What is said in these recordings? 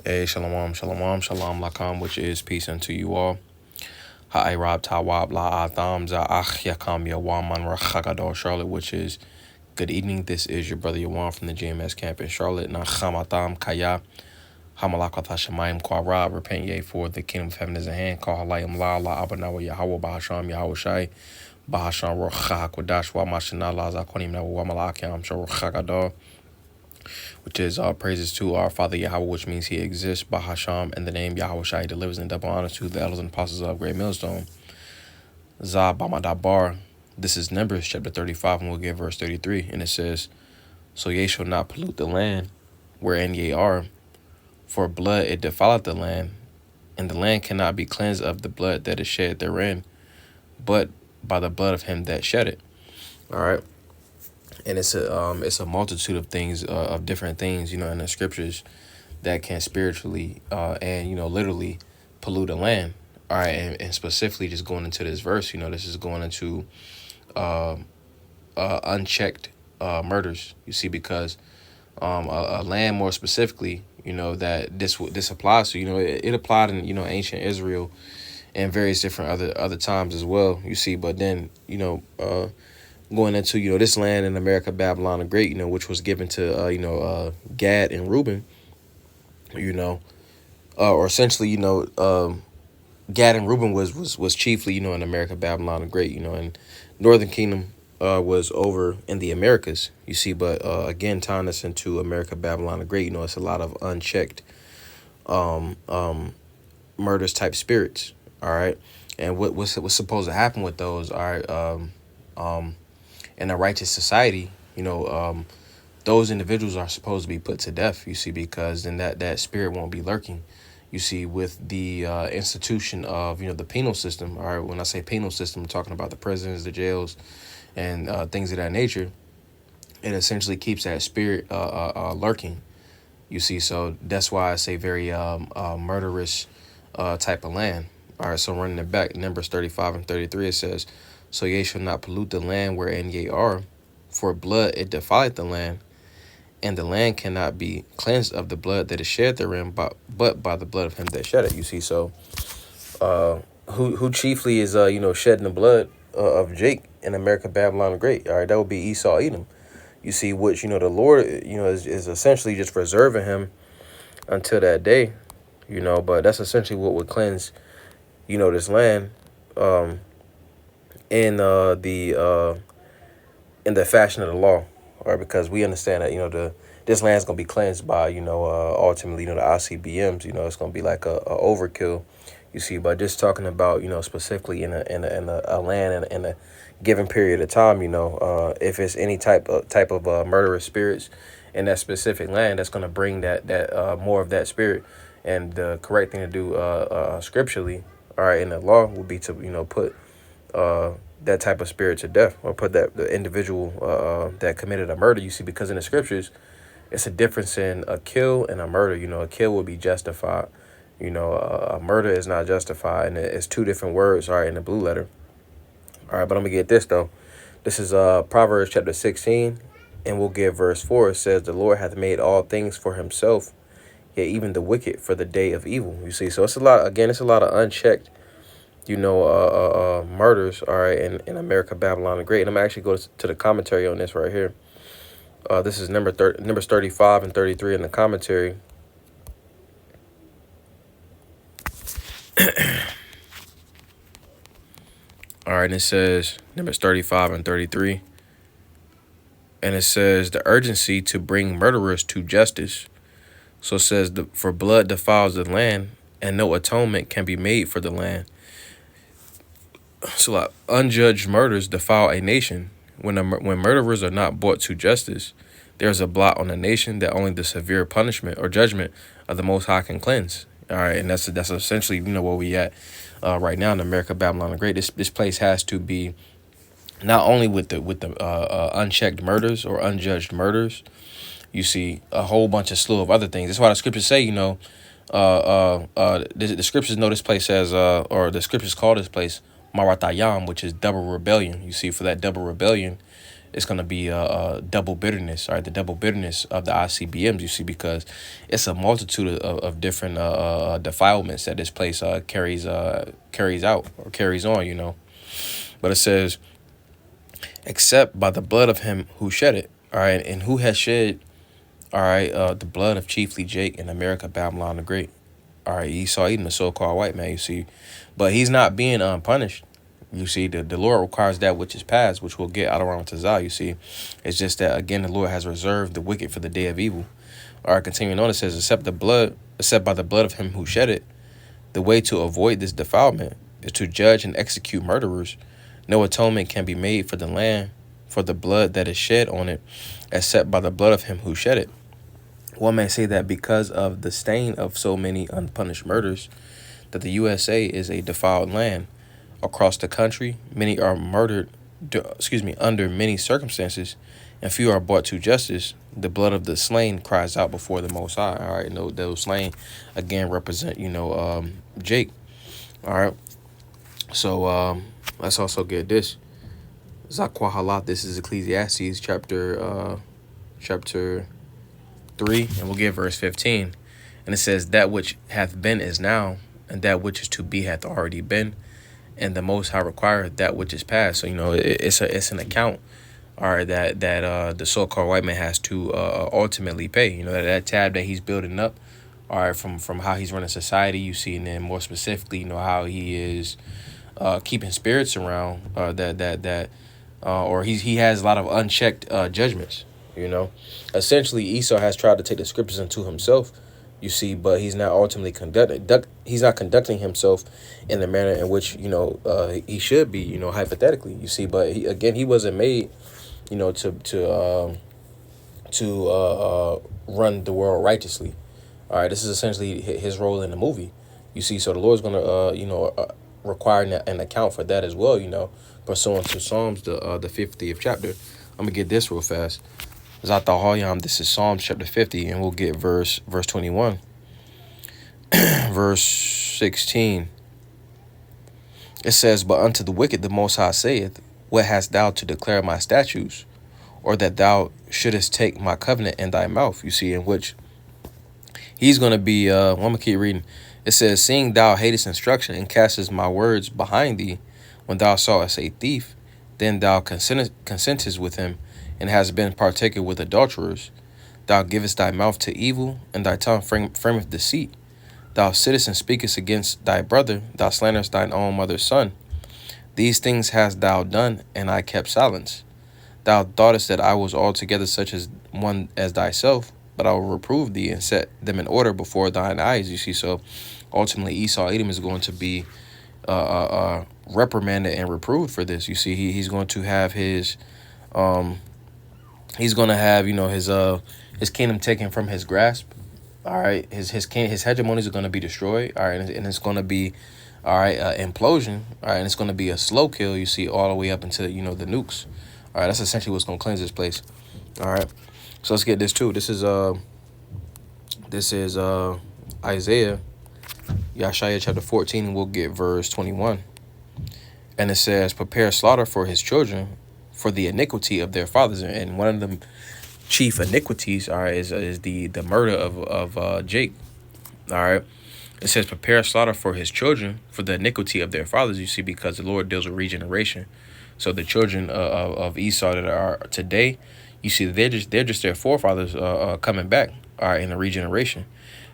Hey, shalom, shalom, shalom, lakam, which is peace unto you all. Ha'irab tawab la atham za'ach yakam yawaman rachagador Charlotte, which is good evening. This is your brother Yawan from the GMS camp in Charlotte. Nachamatam kaya hamalakat hashemayim kwara. Repent ye, for the kingdom of heaven is at hand. Call halayim la abanawa Yahweh bahasham Yahweh shai bahasham rocha hakodash wa mashana la zakonim na wa malakyam shor chagador, which is all praises to our Father Yahweh, which means he exists, Bahasham, and the name Yahweh Shai delivers in double honor to the elders and apostles of Great Millstone. Zah Bamadabar. This is Numbers chapter 35, and we'll get verse 33. And it says, So ye shall not pollute the land wherein ye are, for blood it defileth the land, and the land cannot be cleansed of the blood that is shed therein, but by the blood of him that shed it. All right. And it's a multitude of things, of different things, in the scriptures that can spiritually and literally pollute a land. All right, and specifically just going into this verse, this is going into unchecked murders. You see, because a land more specifically, that this applies to. It applied in ancient Israel and various different other times as well. You see, but then going into this land in America, Babylon the Great, which was given to Gad and Reuben, or essentially Gad and Reuben was chiefly in America, Babylon the Great, and Northern Kingdom was over in the Americas. You see, but again, tying us into America, Babylon the Great, it's a lot of unchecked murders type spirits. All right, and what's supposed to happen with those? All right, in a righteous society, those individuals are supposed to be put to death, you see, because then that spirit won't be lurking, you see, with the institution of, the penal system. All right, when I say penal system, I'm talking about the prisons, the jails, and things of that nature. It essentially keeps that spirit lurking, you see. So that's why I say very murderous type of land. All right, so running it back, Numbers 35 and 33, it says, So ye shall not pollute the land wherein ye are, for blood it defileth the land, and the land cannot be cleansed of the blood that is shed therein, but by the blood of him that shed it. You see, so who chiefly is shedding the blood of Jake in America, Babylon the Great? All right, that would be Esau, Edom. You see, which the Lord is essentially just preserving him until that day. But that's essentially what would cleanse this land. In the fashion of the law, or because we understand that this land's gonna be cleansed by ultimately the ICBMs. It's gonna be like a overkill, you see, by just talking about specifically in a land in a given period of time. If it's any type of murderous spirits in that specific land, that's gonna bring that more of that spirit. And the correct thing to do scripturally, all right, in the law would be to put that type of spirit to death, or put the individual that committed a murder. You see, because in the scriptures, it's a difference in a kill and a murder. A kill will be justified. A murder is not justified, and it's two different words. All right, in the blue letter. All right, but I'm gonna get this though. This is Proverbs chapter 16, and we'll get verse 4. It says, "The Lord hath made all things for himself, yet even the wicked for the day of evil." You see, so it's a lot. Again, it's a lot of unchecked murders, all right, in America, Babylon the Great. And I'm actually going to the commentary on this right here. This is Numbers 35 and 33 in the commentary. All right, and it says, Numbers 35 and 33. And it says, the urgency to bring murderers to justice. So it says, for blood defiles the land, and no atonement can be made for the land. So unjudged murders defile a nation. When murderers are not brought to justice, there's a blot on the nation that only the severe punishment or judgment of the Most High can cleanse. All right, and that's essentially where we at right now in America, Babylon the Great. This place has to be not only with the unchecked murders or unjudged murders. You see a whole bunch of slew of other things. That's why the scriptures say the scriptures know this place as or the scriptures call this place Maratayam, which is double rebellion. You see, for that double rebellion, it's going to be a double bitterness, all right, the double bitterness of the ICBMs, you see, because it's a multitude of different defilements that this place carries out or carries on, you know. But it says, except by the blood of him who shed it, all right, and who has shed, all right, the blood of chiefly Jake in America, Babylon the Great. All right, Esau Edom, the so-called white man, you see. But he's not being punished. You see, the Lord requires that which is past, which we'll get out around Tazah, you see. It's just that, again, the Lord has reserved the wicked for the day of evil. All right, continuing on, it says, except by the blood of him who shed it, the way to avoid this defilement is to judge and execute murderers. No atonement can be made for the land for the blood that is shed on it, except by the blood of him who shed it. One may say that because of the stain of so many unpunished murders, that the USA is a defiled land. Across the country, many are murdered, under many circumstances, and few are brought to justice. The blood of the slain cries out before the Most High. All right, no, those slain again represent, Jake. All right, so let's also get this. Zakwahalat. This is Ecclesiastes chapter 3, and we'll get verse 15. And it says, that which hath been is now, and that which is to be hath already been, and the Most High requireth that which is past. So, it's an account, all right, that the so-called white man has to ultimately pay. That tab that he's building up, all right, from how he's running society, you see, and then more specifically, how he is keeping spirits around, or he has a lot of unchecked judgments. Essentially, Esau has tried to take the scriptures into himself, you see, but he's not ultimately conducting himself in the manner in which he should be, hypothetically, you see. But he wasn't made, to run the world righteously. All right, this is essentially his role in the movie, you see. So the Lord's gonna require an account for that as well, pursuant to Psalms the 50th chapter. I'm gonna get this real fast. This is Psalms chapter 50, and we'll get verse 21. Verse 16. It says, but unto the wicked the Most High saith, what hast thou to declare my statutes? Or that thou shouldest take my covenant in thy mouth, you see, in which he's going to be, I'm going to keep reading. It says, seeing thou hatest instruction and castest my words behind thee, when thou sawest a thief, then thou consentest with him, and hast been partaker with adulterers. Thou givest thy mouth to evil, and thy tongue frameth deceit. Thou sittest and speakest against thy brother, thou slanderest thine own mother's son. These things hast thou done, and I kept silence. Thou thoughtest that I was altogether such as one as thyself, but I will reprove thee and set them in order before thine eyes, you see. So ultimately Esau Edom is going to be reprimanded and reproved for this, you see. He's going to have his his kingdom taken from his grasp. All right, his hegemonies are going to be destroyed. All right, and it's going to be, all right, implosion. All right, and it's going to be a slow kill, you see, all the way up into the nukes. All right, that's essentially what's going to cleanse this place. All right, so let's get this too. This is Isaiah, Yeshaya chapter 14, and we'll get verse 21. And it says, prepare slaughter for his children, for the iniquity of their fathers. And one of the chief iniquities, all right, is the murder of Jake. All right, it says, prepare slaughter for his children, for the iniquity of their fathers, you see, because the Lord deals with regeneration. So the children of Esau that are today, you see, they're just their forefathers coming back, all right, in the regeneration.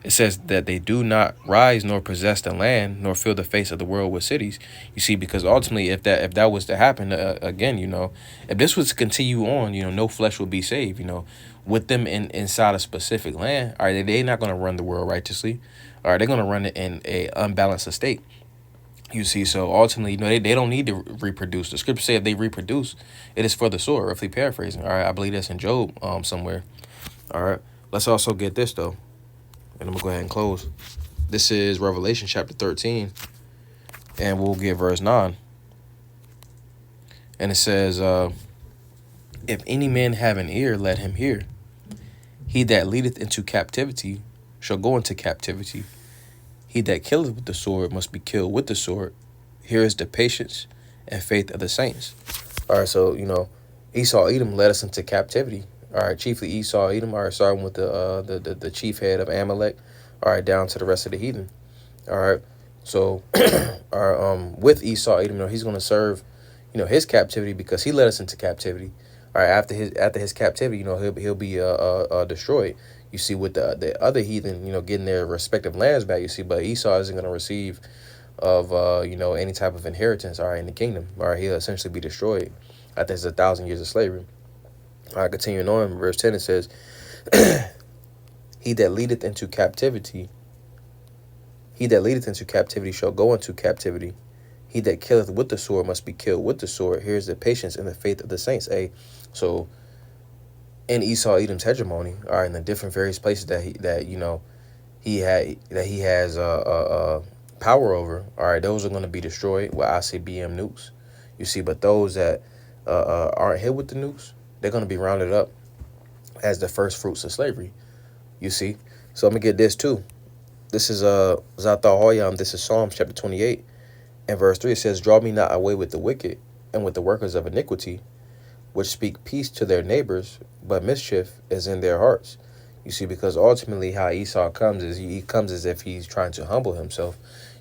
It says that they do not rise nor possess the land nor fill the face of the world with cities. You see, because ultimately, if that was to happen again, if this was to continue on, no flesh will be saved. With them inside a specific land, all right, they're not going to run the world righteously. All right, they're going to run it in a unbalanced estate. You see, so ultimately, they don't need to reproduce. The scriptures say if they reproduce, it is for the sword. Roughly paraphrasing. All right, I believe that's in Job somewhere. All right, let's also get this though. And I'm going to go ahead and close. This is Revelation chapter 13. And we'll get verse 9. And it says, if any man have an ear, let him hear. He that leadeth into captivity shall go into captivity. He that killeth with the sword must be killed with the sword. Here is the patience and faith of the saints. All right, so, Esau Edom led us into captivity. All right, chiefly Esau Edom. All right, starting with the chief head of Amalek. All right, down to the rest of the heathen. All right, so with Esau Edom, he's going to serve, his captivity because he led us into captivity. All right, after his captivity, he'll be destroyed. You see, with the other heathen, getting their respective lands back. You see, but Esau isn't going to receive of any type of inheritance. All right, in the kingdom. All right, he'll essentially be destroyed after his 1,000 years of slavery. All right, continuing on, verse 10 it says, "He that leadeth into captivity, he that leadeth into captivity shall go into captivity. He that killeth with the sword must be killed with the sword." Here's the patience and the faith of the saints. So in Esau Edom's hegemony, all right, in the different various places he has power over, all right, those are going to be destroyed with ICBM nukes. You see, but those that aren't hit with the nukes, they're going to be rounded up as the first fruits of slavery. You see, so I'm gonna get this too. This is Zatha Hoyam. This is Psalms chapter 28 and verse 3. It says, "Draw me not away with the wicked and with the workers of iniquity, which speak peace to their neighbors, but mischief is in their hearts." You see, because ultimately how Esau comes is he comes as if he's trying to humble himself.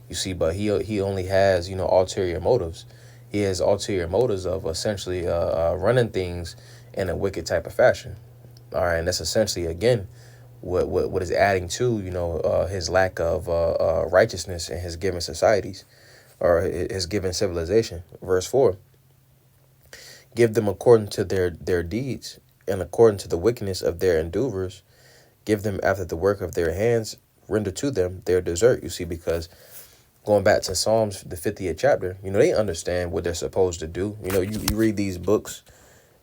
You see, but he only has ulterior motives. He has ulterior motives of essentially running things in a wicked type of fashion. All right, and that's essentially again what is adding to his lack of righteousness in his given societies or his given civilization. Verse 4: "Give them according to their deeds and according to the wickedness of their endeavors. Give them after the work of their hands. Render to them their desert." You see, because going back to Psalms, the 50th chapter, they understand what they're supposed to do. You read these books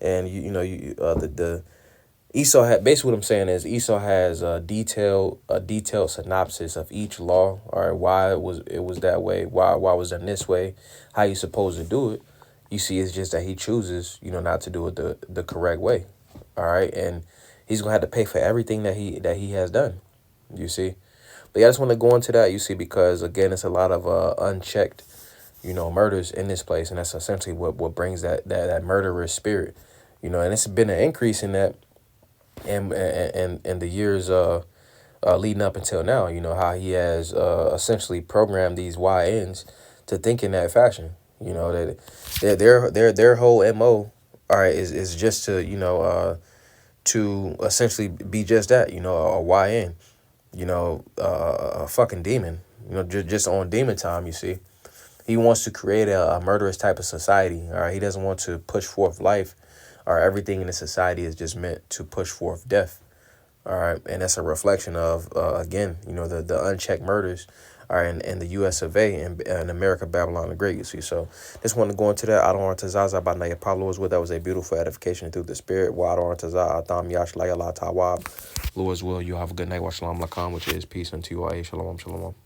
and the Esau had basically what I'm saying is Esau has a detailed synopsis of each law. All right, why it was that way, why was it this way, how you supposed to do it. You see, it's just that he chooses not to do it the correct way. All right, and he's gonna have to pay for everything that he has done. You see, but yeah, I just want to go into that. You see, because again, it's a lot of unchecked murders in this place, and that's essentially what brings that murderous spirit. And it's been an increase in that and the years leading up until now. How he has essentially programmed these YNs to think in that fashion. That their whole MO, all right, is just to essentially be just that. A YN. A fucking demon. Just on demon time. You see, he wants to create a murderous type of society. All right, he doesn't want to push forth life. Or everything in the society is just meant to push forth death. All right, and that's a reflection of again, the unchecked murders are in the U.S. of A. and America, Babylon the Great. You see, so just want to go into that. I don't want to Zaza by Naya Pablo was with. That was a beautiful edification through the spirit. Well, I don't want to Zaza Atam Yash Laya La Tawab. Lord's will. You have a good night. Wa Shalom Lakam, which is peace unto you. Shalom, shalom.